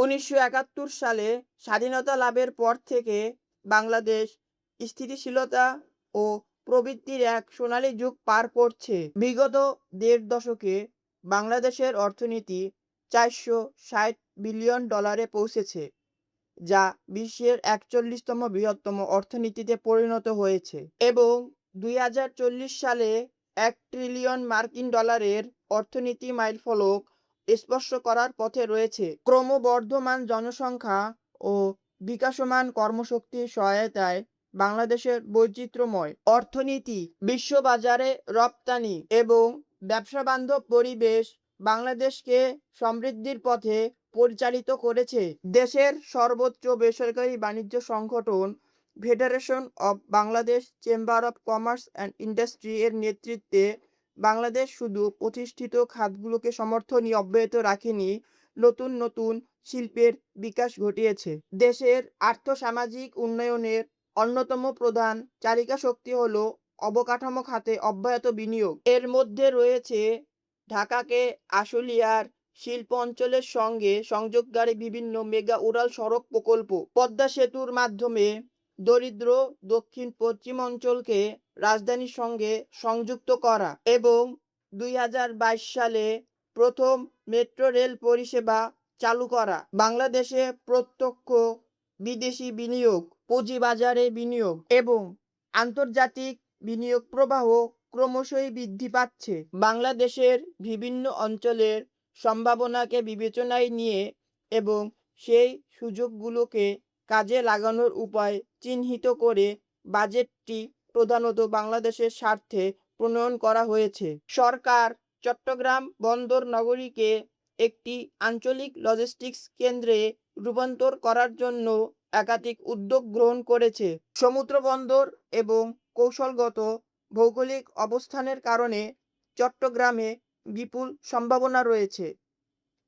১৯৭১ সালে স্বাধীনতা লাভের পর থেকে বাংলাদেশ স্থিতিশীলতা ও প্রবৃদ্ধির এক সোনালী যুগ পার করছে। বিগত দেড় দশকে বাংলাদেশের অর্থনীতি $৪৬০ বিলিয়ন পৌঁছেছে, যা বিশ্বের ৪১তম বৃহত্তম অর্থনীতিতে পরিণত হয়েছে এবং ২০৪০ সালে $১ ট্রিলিয়ন অর্থনীতি মাইলফলক স্পর্শ করার পথে রয়েছে। ক্রমবর্ধমান জনসংখ্যা ও বিকাশমান কর্মশক্তির সহায়তায় বাংলাদেশের বৈচিত্র্যময় অর্থনীতি, বিশ্ববাজারে রপ্তানি এবং ব্যবসাবান্ধব পরিবেশ বাংলাদেশকে সমৃদ্ধির পথে পরিচালিত করেছে। দেশের সর্বোচ্চ বেসরকারি বাণিজ্য সংগঠন federation of Bangladesh chamber of commerce and industry এর নেতৃত্বে বাংলাদেশ শুধু প্রতিষ্ঠিত খাতগুলোকে সমর্থনই অব্যাহত রাখেনি, নতুন নতুন শিল্পের বিকাশ ঘটিয়েছে। দেশের আর্থসামাজিক উন্নয়নের অন্যতম প্রধান চালিকাশক্তি হল অবকাঠামো খাতে অব্যাহত বিনিয়োগ। এর মধ্যে রয়েছে ঢাকাকে আশুলিয়ার শিল্প অঞ্চলের সঙ্গে সংযোগকারী বিভিন্ন মেগা উড়াল সড়ক প্রকল্প, পদ্মা সেতুর মাধ্যমে দরিদ্র দক্ষিণ পশ্চিম অঞ্চলকে রাজধানীর সঙ্গে সংযুক্ত করা এবং ২০২২ সালে প্রথম মেট্রো রেল পরিষেবা চালু করা। বাংলাদেশে প্রত্যক্ষ বিদেশি বিনিয়োগ, পুঁজিবাজারে বিনিয়োগ এবং আন্তর্জাতিক বিনিয়োগ প্রবাহ ক্রমশই বৃদ্ধি পাচ্ছে। বাংলাদেশের বিভিন্ন অঞ্চলের সম্ভাবনাকে বিবেচনায় নিয়ে এবং সেই সুযোগগুলোকে কাজে লাগানোর উপায় চিহ্নিত করে বাজেটটি প্রধানত বাংলাদেশের স্বার্থে প্রণয়ন করা হয়েছে। সরকার চট্টগ্রাম বন্দর নগরীকে একটি আঞ্চলিক লজিস্টিক্স কেন্দ্রে রূপান্তর করার জন্য একাধিক উদ্যোগ গ্রহণ করেছে। সমুদ্র বন্দর এবং কৌশলগত ভৌগোলিক অবস্থানের কারণে চট্টগ্রামে বিপুল সম্ভাবনা রয়েছে।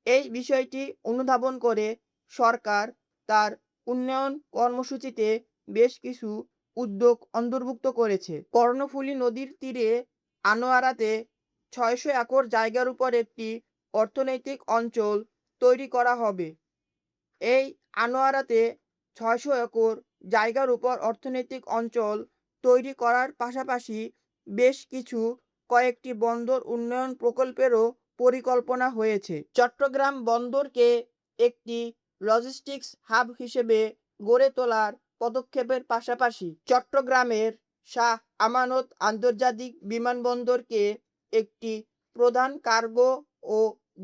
এই বিষয়টি অনুধাবন করে সরকার তার উন্নয়ন কর্মসূচিতে বেশ কিছু উদ্যোগ অন্তর্ভুক্ত করেছে। কর্ণফুলী নদীর তীরে আনোয়ারাতে ৬০০ একর জায়গার উপর একটি অর্থনৈতিক অঞ্চল তৈরি করা হবে। এই আনোয়ারাতে ৬০০ একর জায়গার উপর অর্থনৈতিক অঞ্চল তৈরি করার পাশাপাশি বেশ কিছু কয়েকটি বন্দর উন্নয়ন প্রকল্পেরও পরিকল্পনা হয়েছে। চট্টগ্রাম বন্দরকে একটি লজিস্টিক্স হাব হিসেবে গড়ে তোলার পদক্ষেপের পাশাপাশি চট্টগ্রামের শাহ আমানত আন্তর্জাতিক বিমানবন্দরকে একটি প্রধান কার্গো ও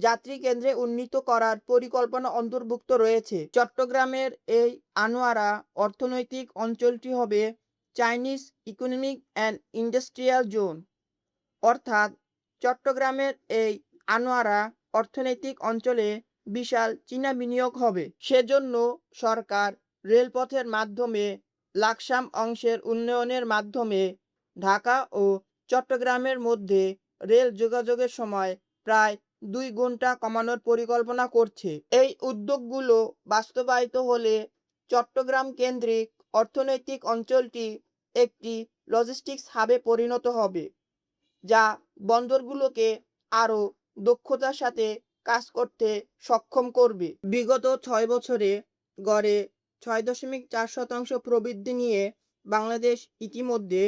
যাত্রী কেন্দ্রে উন্নীত করার পরিকল্পনা অন্তর্ভুক্ত রয়েছে। চট্টগ্রামের এই আনোয়ারা অর্থনৈতিক অঞ্চলটি হবে Chinese economic and industrial zone, অর্থাৎ চট্টগ্রামের এই আনোয়ারা অর্থনৈতিক অঞ্চলে বিশাল চীনা বিনিয়োগ হবে। সেজন্য সরকার রেলপথের মাধ্যমে লাকসাম অংশের উন্নয়নের মাধ্যমে ঢাকা ও চট্টগ্রামের মধ্যে রেল যোগাযোগের সময় প্রায় ২ ঘন্টা কমানোর পরিকল্পনা করছে। এই উদ্যোগগুলো বাস্তবায়িত হলে চট্টগ্রাম কেন্দ্রিক অর্থনৈতিক অঞ্চলটি একটি লজিস্টিক্স হাবে পরিণত হবে, যা বন্দরগুলোকে আরও দক্ষতার সাথে কাজ করতে সক্ষম করবে। বিগত ৬ বছরে গড়ে ৬.৪% প্রবৃদ্ধি নিয়ে বাংলাদেশ ইতিমধ্যে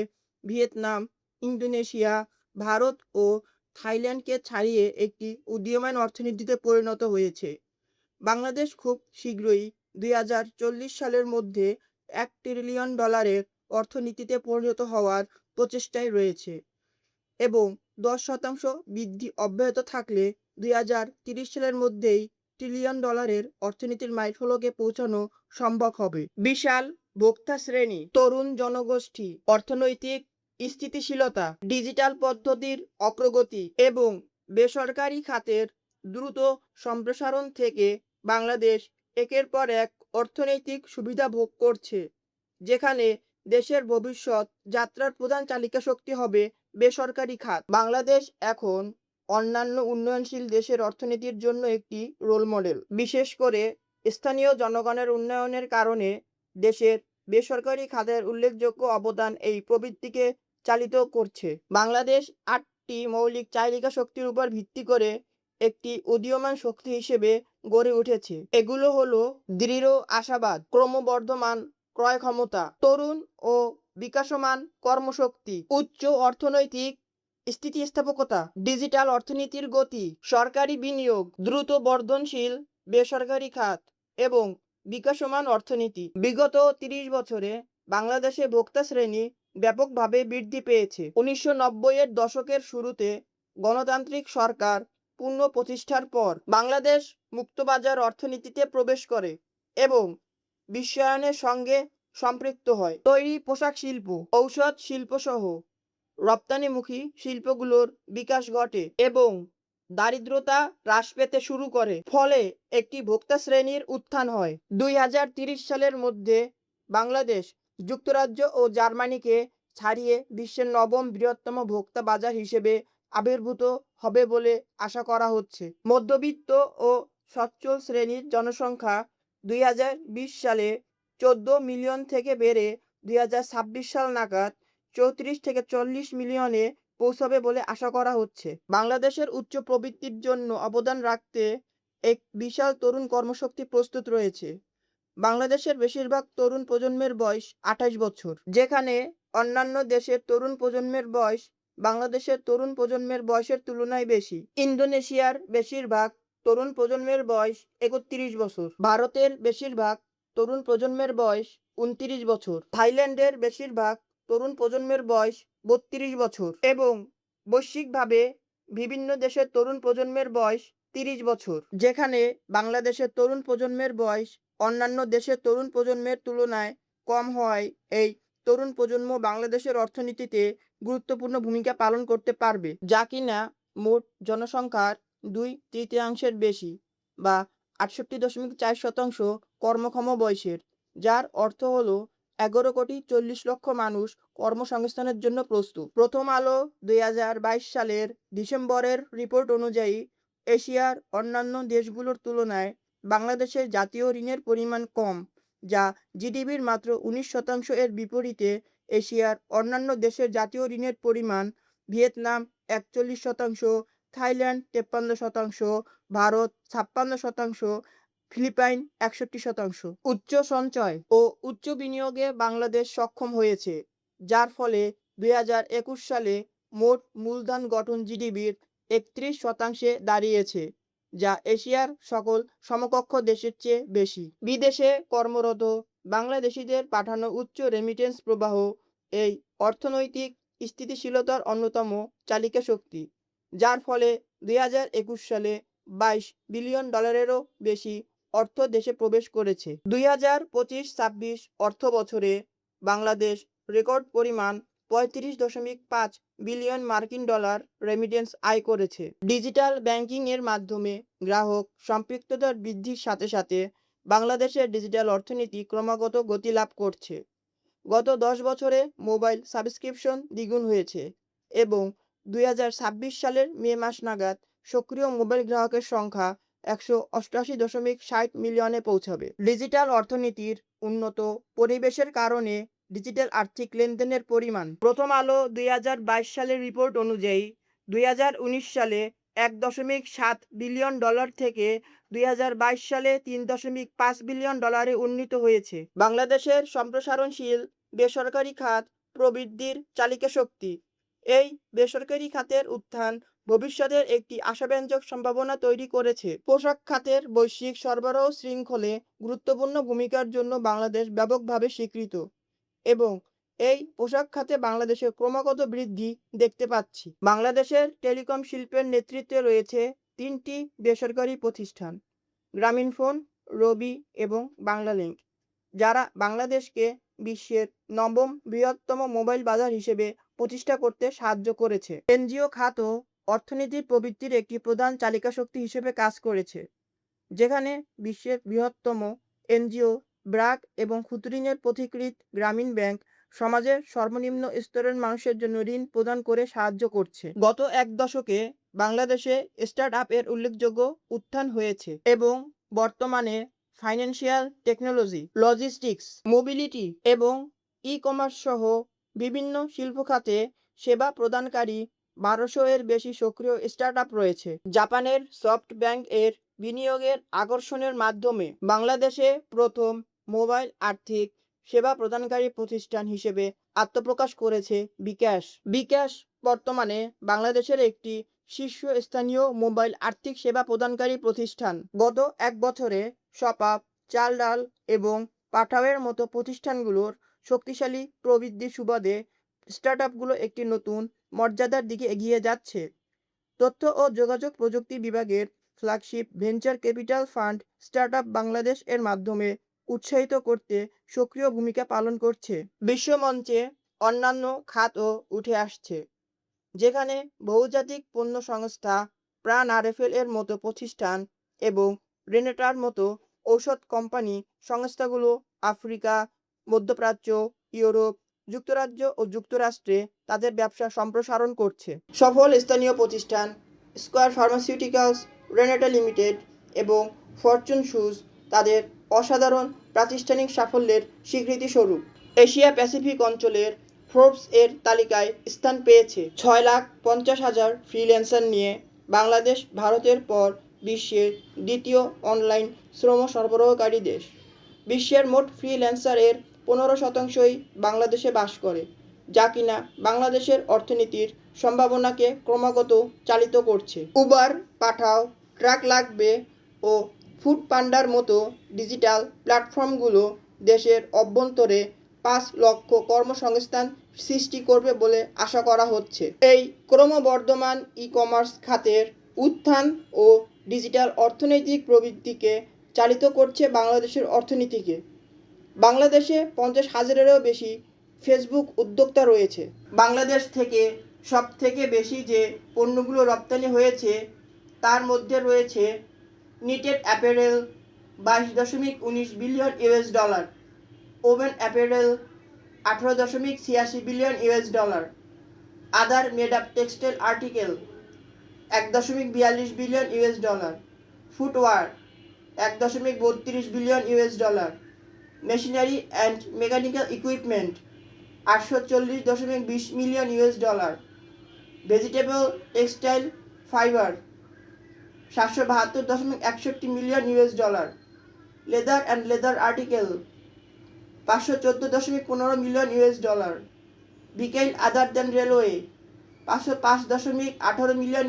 ভিয়েতনাম, ইন্দোনেশিয়া, ভারত ও থাইল্যান্ডকে ছাড়িয়ে একটি উদীয়মান অর্থনীতিতে পরিণত হয়েছে। বাংলাদেশ খুব শীঘ্রই ২০৪০ সালের মধ্যে $১ ট্রিলিয়ন অর্থনীতিতে পরিণত হওয়ার প্রচেষ্টায় রয়েছে এবং ১০% বৃদ্ধি অব্যাহত থাকলে ২০৩০ সালের মধ্যেই $1 ট্রিলিয়ন অর্থনীতির মাইলফলকে পৌঁছানো সম্ভব হবে। বিশাল ভোক্তা শ্রেণী, তরুণ জনগোষ্ঠী, অর্থনৈতিক স্থিতিশীলতা, ডিজিটাল পদ্ধতির অগ্রগতি এবং বেসরকারি খাতের দ্রুত সম্প্রসারণ থেকে বাংলাদেশ একের পর এক অর্থনৈতিক সুবিধা ভোগ করছে, যেখানে দেশের ভবিষ্যৎ যাত্রার প্রধান চালিকাশক্তি হবে বেসরকারি খাত। বাংলাদেশ এখন অন্যান্য উন্নয়নশীল দেশের অর্থনীতির জন্য একটি রোল মডেল। বিশেষ করে স্থানীয় জনগণের উন্নয়নের কারণে দেশের বেসরকারি খাতের উল্লেখযোগ্য অবদান এই প্রবৃদ্ধিকে চালিত করছে। বাংলাদেশ ৮টি মৌলিক চালিকা শক্তির উপর ভিত্তি করে একটি উদীয়মান শক্তি হিসেবে গড়ে উঠেছে। এগুলো হলো দৃঢ় আশাবাদ, ক্রমবর্ধমান ক্রয় ক্ষমতা, তরুণ ও বিকাশমান কর্মশক্তি, উচ্চ অর্থনৈতিক স্থিতিস্থাপকতা, ডিজিটাল অর্থনীতির গতি, সরকারি বিনিয়োগ, দ্রুত বর্ধনশীল বেসরকারি খাত এবং বিকাশমান অর্থনীতি। বিগত ৩০ বছরে বাংলাদেশে ভোক্তা শ্রেণী ব্যাপকভাবে বৃদ্ধি পেয়েছে। ১৯৯০-এর দশকের শুরুতে গণতান্ত্রিক সরকার পূর্ণ প্রতিষ্ঠার পর বাংলাদেশ মুক্তবাজার অর্থনীতিতে প্রবেশ করে এবং বিশ্বায়নের সঙ্গে সম্পৃক্ত হয়। তৈরি পোশাক শিল্প, ঔষধ শিল্পসহ রপ্তানিমুখী শিল্পগুলোর বিকাশ ঘটে এবং দারিদ্রতা হ্রাস পেতে শুরু করে। ফলে একটি ভোক্তা শ্রেণীর উত্থান হয়। ২০৩০ সালের মধ্যে বাংলাদেশ যুক্তরাজ্য ও জার্মানিকে ছাড়িয়ে বিশ্বের নবম বৃহত্তম ভোক্তা বাজার হিসেবে আবির্ভূত হবে বলে আশা করা হচ্ছে। মধ্যবিত্ত ও সচ্ছল শ্রেণীর জনসংখ্যা ২০২০ সালে ১৪ মিলিয়ন থেকে বেড়ে ২০২৬ সাল নাগাদ ৩৪ থেকে ৪০ মিলিয়নে পৌঁছাবে বলে আশা করা হচ্ছে। বাংলাদেশের উচ্চ প্রবৃদ্ধির জন্য অবদান রাখতে এক বিশাল তরুণ কর্মশক্তি প্রস্তুত রয়েছে। বাংলাদেশের বেশিরভাগ তরুণ প্রজন্মের বয়স ২৮ বছর, যেখানে অন্যান্য দেশের তরুণ প্রজন্মের বয়স বাংলাদেশের তরুণ প্রজন্মের বয়সের তুলনায় বেশি। ইন্দোনেশিয়ার বেশিরভাগ তরুণ প্রজন্মের বয়স ৩১ বছর, ভারতের বেশিরভাগ তরুণ প্রজন্মের বয়স ২৯ বছর, থাইল্যান্ডের বেশিরভাগ তরুণ প্রজন্মের বয়স ৩২ বছর এবং বৈশ্বিকভাবে বিভিন্ন দেশের তরুণ প্রজন্মের বয়স ৩০ বছর, যেখানে বাংলাদেশের তরুণ প্রজন্মের বয়স অন্যান্য দেশের তরুণ প্রজন্মের তুলনায় কম হওয়ায় এই তরুণ প্রজন্ম বাংলাদেশের অর্থনীতিতে গুরুত্বপূর্ণ ভূমিকা পালন করতে পারবে, যা কিনা মোট জনসংখ্যার ২/৩ বেশি বা ৬৮.৪% কর্মক্ষম বয়সের, যার অর্থ হলো ১১,৪০,০০,০০০ মানুষ কর্মসংস্থানের জন্য প্রস্তুত। প্রথম আলো ২০২২ সালের ডিসেম্বরের রিপোর্ট অনুযায়ী এশিয়ার অন্যান্য দেশগুলোর তুলনায় বাংলাদেশের জাতীয় ঋণের পরিমাণ কম, যা জিডিপির মাত্র ১৯% এর বিপরীতে এশিয়ার অন্যান্য দেশের জাতীয় ঋণের পরিমাণ ভিয়েতনাম ৪১%, থাইল্যান্ড ৫৩%, ভারত ৫৬%, ফিলিপাইন ৬১%। উচ্চ সঞ্চয় ও উচ্চ বিনিয়োগে বাংলাদেশ সক্ষম হয়েছে, যার ফলে ২০২১ সালে মোট মূলধন গঠন জিডিপির ৩১% দাঁড়িয়েছে, যা এশিয়ার সকল সমকক্ষ দেশের চেয়ে বেশি। বিদেশে কর্মরত বাংলাদেশিদের পাঠানো উচ্চ রেমিটেন্স প্রবাহ এই অর্থনৈতিক স্থিতিশীলতার অন্যতম চালিকা শক্তি, যার ফলে ২০২১ সালে $২২ বিলিয়ন এরও বেশি অর্থ দেশে প্রবেশ করেছে। ২০২৫-২৬ অর্থবছরে বাংলাদেশ রেকর্ড পরিমাণ ৩৫.৫ বিলিয়ন মার্কিন ডলার রেমিটেন্স আয় করেছে। ডিজিটাল ব্যাংকিংয়ের মাধ্যমে গ্রাহক সম্পৃক্ততার বৃদ্ধির সাথে সাথে বাংলাদেশের ডিজিটাল অর্থনীতি ক্রমাগত গতি লাভ করছে। গত ১০ বছরে মোবাইল সাবস্ক্রিপশন দ্বিগুণ হয়েছে এবং ২০২৬ সালের মে মাস নাগাদ সক্রিয় মোবাইল গ্রাহকের সংখ্যা ১৮৮.৬০ মিলিয়নে পৌঁছাবে। ডিজিটাল অর্থনীতির উন্নত পরিবেশের কারণে ডিজিটাল আর্থিক লেনদেনের পরিমাণ। প্রথম আলো ২০২২ সালের রিপোর্ট অনুযায়ী ২০১৯ সালে $১.৭ বিলিয়ন থেকে ২০২২ সালে $৩.৫ বিলিয়ন উন্নীত হয়েছে। বাংলাদেশের সম্প্রসারণশীল বেসরকারি খাত প্রবৃদ্ধির চালিকা শক্তি। এই বেসরকারি খাতের উত্থান ভবিষ্যতের একটি আশাব্যঞ্জক সম্ভাবনা তৈরি করেছে। পোশাক খাতের বৈশ্বিক সরবরাহ শৃঙ্খলে গুরুত্বপূর্ণ ভূমিকার জন্য বাংলাদেশ ব্যাপকভাবে স্বীকৃত এবং এই পোশাক খাতে বাংলাদেশের ক্রমাগত বৃদ্ধি দেখতে পাচ্ছি। বাংলাদেশের টেলিকম শিল্পের নেতৃত্বে রয়েছে ৩টি বেসরকারি প্রতিষ্ঠান, গ্রামীণফোন, রবি এবং বাংলালিংক, যারা বাংলাদেশকে বিশ্বের নবম বৃহত্তম মোবাইল বাজার হিসেবে প্রতিষ্ঠা করতে সাহায্য করেছে। এনজিও খাতও অর্থনীতির প্রবৃদ্ধির একটি প্রধান চালিকা শক্তি হিসেবে কাজ করেছে, যেখানে বিশ্বের বৃহত্তম এনজিও ব্র্যাক এবং ক্ষুদ্রঋণের পথিকৃৎ গ্রামীণ ব্যাংক সমাজের সর্বনিম্ন স্তরের মানুষের জন্য ঋণ প্রদান করে সাহায্য করছে। গত এক দশকে বাংলাদেশে স্টার্টআপের উল্লেখযোগ্য উত্থান হয়েছে এবং বর্তমানে ফাইন্যান্সিয়াল টেকনোলজি, লজিস্টিক্স, মোবিলিটি এবং ই-কমার্স সহ বিভিন্ন শিল্প খাতে সেবা প্রদানকারী ১২০০ এর বেশি সক্রিয় স্টার্টআপ রয়েছে। জাপানের সফটব্যাংক এর বিনিয়োগের আকর্ষণের মাধ্যমে বাংলাদেশে প্রথম মোবাইল আর্থিক সেবা প্রদানকারী প্রতিষ্ঠান হিসেবে আত্মপ্রকাশ করেছে বিকাশ। বিকাশ বর্তমানে বাংলাদেশের একটি শীর্ষস্থানীয় মোবাইল আর্থিক সেবা প্রদানকারী প্রতিষ্ঠান। গত ১ বছরে সপাপ, চাল ডাল এবং পাঠাওয়ের মতো প্রতিষ্ঠানগুলোর শক্তিশালী প্রবৃদ্ধির সুবাদে স্টার্টআপগুলো একটি নতুন মর্যাদার দিকে এগিয়ে যাচ্ছে। তথ্য ও যোগাযোগ প্রযুক্তি বিভাগের flagship venture capital fund startup Bangladesh এর মাধ্যমে উৎসাহিত করতে সক্রিয় ভূমিকা পালন করছে। বিশ্বমঞ্চে অন্যান্য খাতও উঠে আসছে, যেখানে বহুজাতিক পণ্য সংস্থা, প্রাণ আরএফএল এর মতো প্রতিষ্ঠান এবং রেনেটার মতো ঔষধ কোম্পানি সংস্থাগুলো আফ্রিকা, মধ্যপ্রাচ্য, ইউরোপ, যুক্তরাজ্য ও যুক্তরাষ্ট্রে তাদের ব্যবসা সম্প্রসারণ করছে। সফল স্থানীয় প্রতিষ্ঠান স্কয়ার ফার্মাসিউটিক্যালস, রেনেটা লিমিটেড এবং ফরচুন শুজ তাদের অসাধারণ প্রাতিষ্ঠানিক সাফল্যের স্বীকৃতিস্বরূপ এশিয়া প্যাসিফিক অঞ্চলের ফোর্বস এর তালিকায় স্থান পেয়েছে। ৬,৫০,০০০ ফ্রিল্যান্সার নিয়ে বাংলাদেশ ভারতের পর বিশ্বের দ্বিতীয় অনলাইন শ্রম সরবরাহকারী দেশ। বিশ্বের মোট ফ্রিল্যান্সারের ১৫%ই বাংলাদেশে বাস করে, যা কিনা বাংলাদেশের অর্থনীতির সম্ভাবনাকে ক্রমাগত চালিত করছে। উবার, পাঠাও, ট্রাক লাগবে ও ফুড পান্ডার মতো ডিজিটাল প্ল্যাটফর্মগুলো দেশের অভ্যন্তরে ৫ লক্ষ কর্মসংস্থান সৃষ্টি করবে বলে আশা করা হচ্ছে। এই ক্রমবর্ধমান ই-কমার্স খাতের উত্থান ও ডিজিটাল অর্থনৈতিক প্রবৃদ্ধিকে চালিত করছে বাংলাদেশের অর্থনীতিকে। বাংলাদেশে ৫০,০০০-এরও বেশি ফেসবুক উদ্যোক্তা রয়েছে। বাংলাদেশ থেকে সবথেকে বেশি যে পণ্যগুলো রপ্তানি হয়েছে তার মধ্যে রয়েছে নিটেড অ্যাপারেল $২২.১৯ বিলিয়ন, ওভেন অ্যাপারেল $১৮.৮৬ billion, other made up textile article $১.৪২ বিলিয়ন, ফুটওয়্যার $১.৩২ billion, machinery and mechanical equipment $৮৪০.২০ মিলিয়ন, ভেজিটেবল টেক্সটাইল ফাইবার $৭৭২.৬১ million, leather and leather article $৫১৪.১৫ million, vehicle other than railway $৫০৫.১৮ million,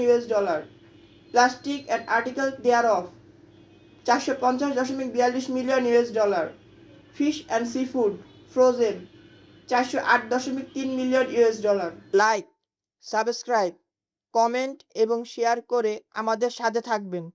plastic and article thereof $৪৫০.৪২ million, fish and seafood frozen $৪০৮.৩ million. Like, subscribe, comment এবং share করে আমাদের সাথে থাকবেন।